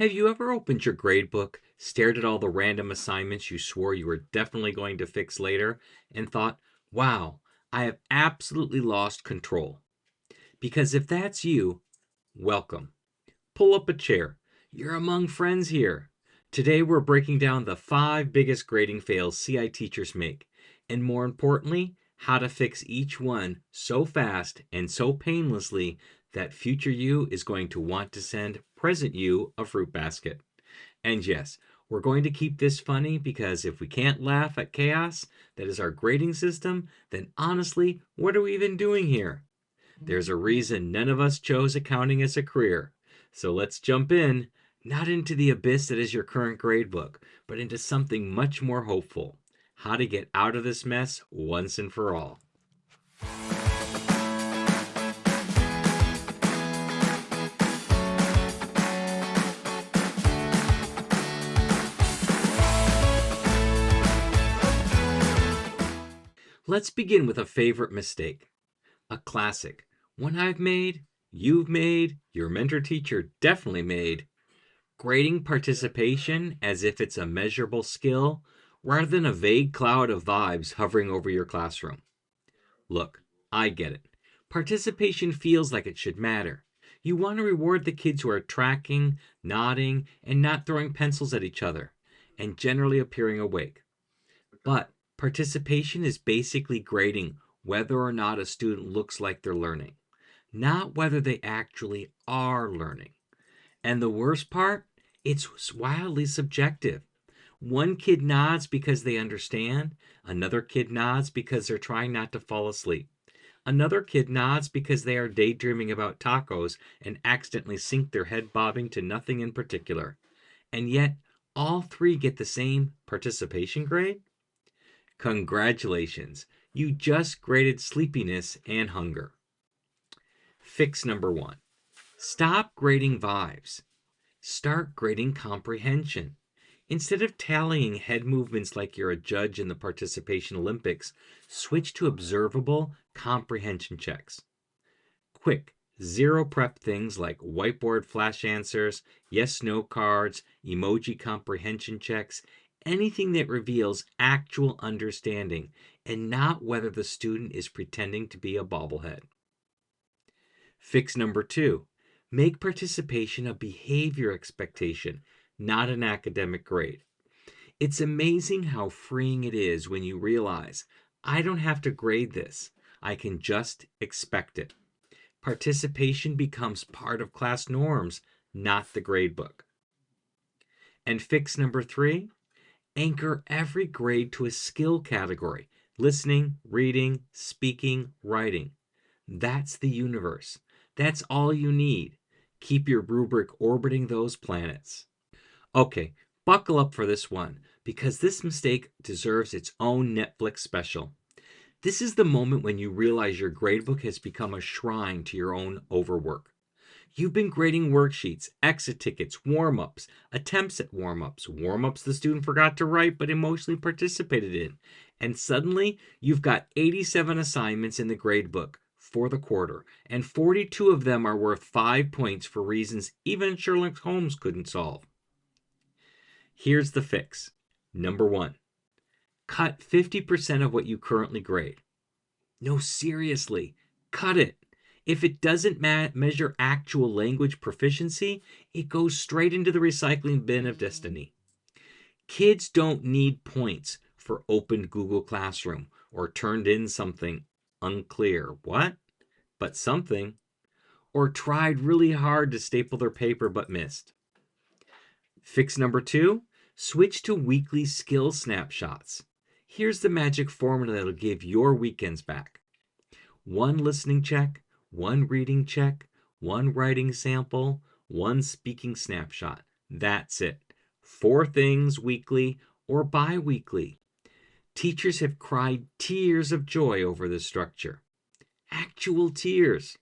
Have you ever opened your gradebook, stared at all the random assignments you swore you were definitely going to fix later, and thought, wow, I have absolutely lost control? Because if that's you, welcome. Pull up a chair. You're among friends here. Today we're breaking down the 5 biggest grading fails CI teachers make, and more importantly, how to fix each one so fast and so painlessly that future you is going to want to send present you a fruit basket. And yes, we're going to keep this funny because if we can't laugh at chaos that is our grading system, then honestly, what are we even doing here? There's a reason none of us chose accounting as a career. So let's jump in, not into the abyss that is your current gradebook, but into something much more hopeful: how to get out of this mess once and for all. Let's begin with a favorite mistake, a classic, one I've made, you've made, your mentor teacher definitely made: grading participation as if it's a measurable skill rather than a vague cloud of vibes hovering over your classroom. Look, I get it. Participation feels like it should matter. You want to reward the kids who are tracking, nodding, and not throwing pencils at each other, and generally appearing awake. But participation is basically grading whether or not a student looks like they're learning, not whether they actually are learning. And the worst part, it's wildly subjective. One kid nods because they understand. Another kid nods because they're trying not to fall asleep. Another kid nods because they are daydreaming about tacos and accidentally sink their head bobbing to nothing in particular. And yet, all 3 get the same participation grade? Congratulations, you just graded sleepiness and hunger. Fix number 1. Stop grading vibes. Start grading comprehension. Instead of tallying head movements like you're a judge in the Participation Olympics, switch to observable comprehension checks. Quick, zero prep things like whiteboard flash answers, yes/no cards, emoji comprehension checks, anything that reveals actual understanding and not whether the student is pretending to be a bobblehead. Fix number 2. Make participation a behavior expectation, not an academic grade. It's amazing how freeing it is when you realize, I don't have to grade this. I can just expect it. Participation becomes part of class norms, not the gradebook. And fix number 3, anchor every grade to a skill category: listening, reading, speaking, writing. That's the universe. That's all you need. Keep your rubric orbiting those planets. Okay, buckle up for this one, because this mistake deserves its own Netflix special. This is the moment when you realize your gradebook has become a shrine to your own overwork. You've been grading worksheets, exit tickets, warm-ups, attempts at warm-ups the student forgot to write but emotionally participated in, and suddenly you've got 87 assignments in the gradebook for the quarter, and 42 of them are worth 5 points for reasons even Sherlock Holmes couldn't solve. Here's the fix. Number 1. Cut 50% of what you currently grade. No, seriously, cut it. If it doesn't measure actual language proficiency, it goes straight into the recycling bin of destiny. Kids don't need points for opened Google Classroom or turned in something unclear. What? But something. Or tried really hard to staple their paper but missed. Fix number 2, switch to weekly skill snapshots. Here's the magic formula that'll give your weekends back. 1 listening check, 1 reading check, 1 writing sample, 1 speaking snapshot. That's it. 4 things weekly or bi-weekly. Teachers have cried tears of joy over this structure. Actual tears.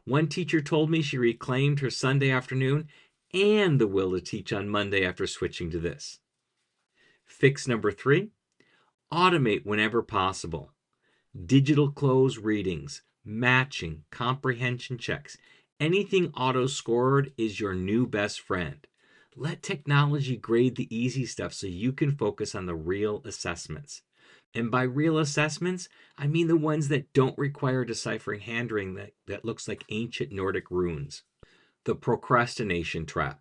One teacher told me she reclaimed her Sunday afternoon and the will to teach on Monday after switching to this. Fix number 3, automate whenever possible. Digital close readings, matching, comprehension checks, anything auto-scored is your new best friend. Let technology grade the easy stuff so you can focus on the real assessments. And by real assessments, I mean the ones that don't require deciphering handwriting that looks like ancient Nordic runes. The procrastination trap.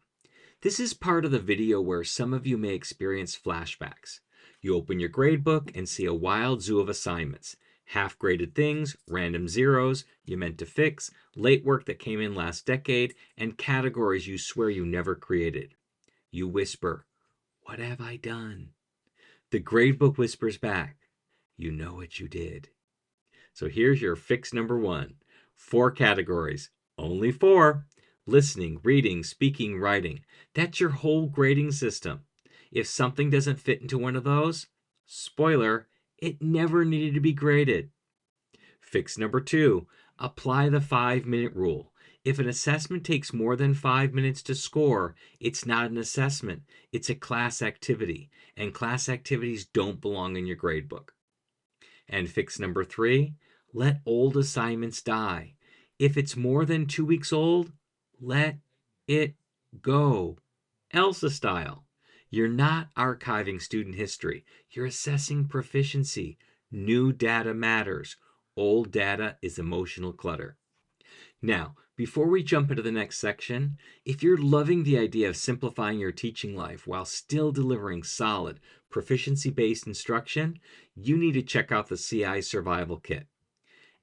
This is part of the video where some of you may experience flashbacks. You open your gradebook and see a wild zoo of assignments. Half graded things, random zeros you meant to fix, late work that came in last decade, and categories you swear you never created. You whisper, "What have I done?" The gradebook whispers back, "You know what you did." So here's your fix number one. 4 categories. Only 4. Listening, reading, speaking, writing. That's your whole grading system. If something doesn't fit into one of those, spoiler, it never needed to be graded. Fix number 2. Apply the 5-minute rule. If an assessment takes more than 5 minutes to score, it's not an assessment. It's a class activity. And class activities don't belong in your gradebook. And fix number 3, let old assignments die. If it's more than 2 weeks old, let it go. Elsa style. You're not archiving student history. You're assessing proficiency. New data matters. Old data is emotional clutter. Now, before we jump into the next section, if you're loving the idea of simplifying your teaching life while still delivering solid, proficiency-based instruction, you need to check out the CI Survival Kit.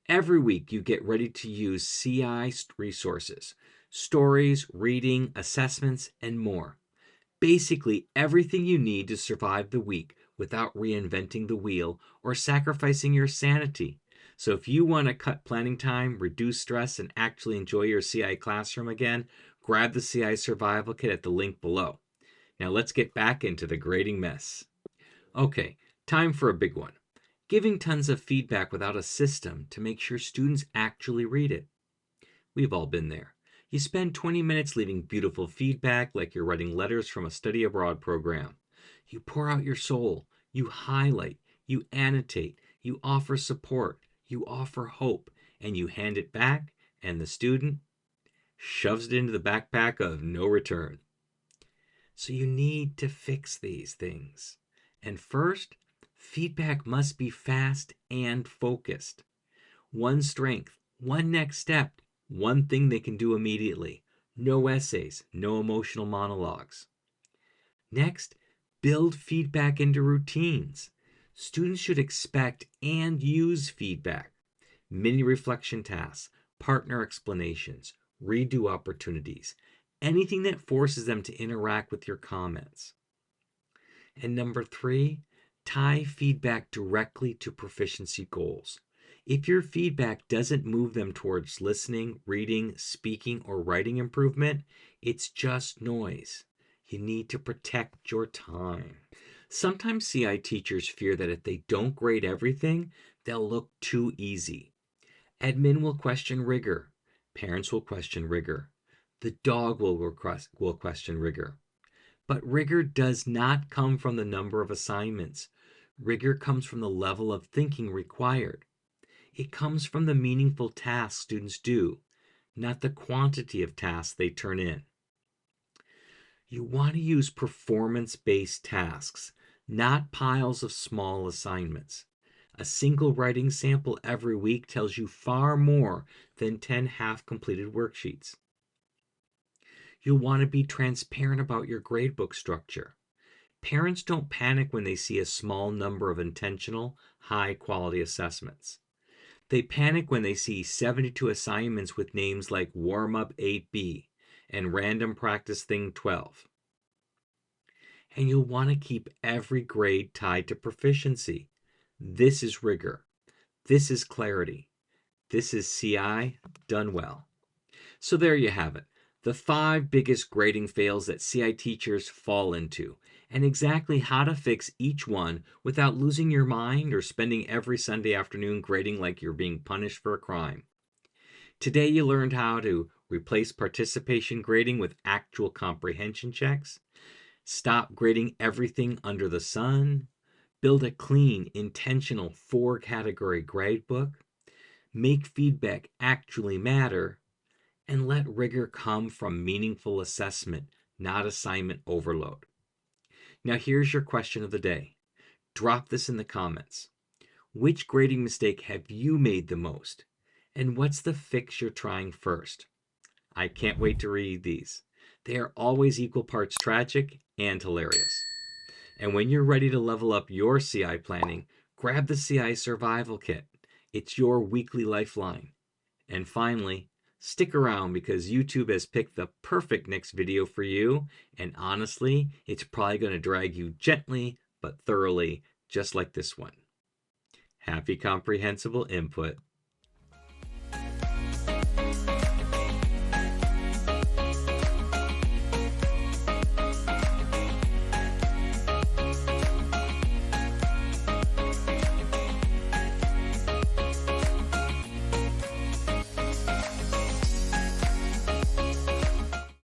Every week, you get ready to use CI resources, stories, reading, assessments, and more. Basically, everything you need to survive the week without reinventing the wheel or sacrificing your sanity. So if you want to cut planning time, reduce stress, and actually enjoy your CI classroom again, grab the CI Survival Kit at the link below. Now let's get back into the grading mess. Okay, time for a big one. Giving tons of feedback without a system to make sure students actually read it. We've all been there. You spend 20 minutes leaving beautiful feedback like you're writing letters from a study abroad program. You pour out your soul, you highlight, you annotate, you offer support, you offer hope, and you hand it back, and the student shoves it into the backpack of no return. So you need to fix these things. And first, feedback must be fast and focused. One strength, one next step, one thing they can do immediately. No essays, no emotional monologues. Next, build feedback into routines. Students should expect and use feedback. Mini reflection tasks, partner explanations, redo opportunities, anything that forces them to interact with your comments. And number 3, tie feedback directly to proficiency goals. If your feedback doesn't move them towards listening, reading, speaking, or writing improvement, it's just noise. You need to protect your time. Sometimes CI teachers fear that if they don't grade everything, they'll look too easy. Admin will question rigor. Parents will question rigor. The dog will question rigor. But rigor does not come from the number of assignments. Rigor comes from the level of thinking required. It comes from the meaningful tasks students do, not the quantity of tasks they turn in. You want to use performance-based tasks, not piles of small assignments. A single writing sample every week tells you far more than 10 half-completed worksheets. You'll want to be transparent about your gradebook structure. Parents don't panic when they see a small number of intentional, high-quality assessments. They panic when they see 72 assignments with names like Warm-Up 8B and Random Practice Thing 12. And you'll want to keep every grade tied to proficiency. This is rigor. This is clarity. This is CI done well. So there you have it. The 5 biggest grading fails that CI teachers fall into, and exactly how to fix each one without losing your mind or spending every Sunday afternoon grading like you're being punished for a crime. Today you learned how to replace participation grading with actual comprehension checks, stop grading everything under the sun, build a clean, intentional 4-category gradebook, make feedback actually matter, and let rigor come from meaningful assessment, not assignment overload. Now here's your question of the day. Drop this in the comments. Which grading mistake have you made the most? And what's the fix you're trying first? I can't wait to read these. They are always equal parts tragic and hilarious. And when you're ready to level up your CI planning, grab the CI Survival Kit. It's your weekly lifeline. And finally, stick around because YouTube has picked the perfect next video for you. And honestly, it's probably going to drag you gently but thoroughly, just like this one. Happy comprehensible input.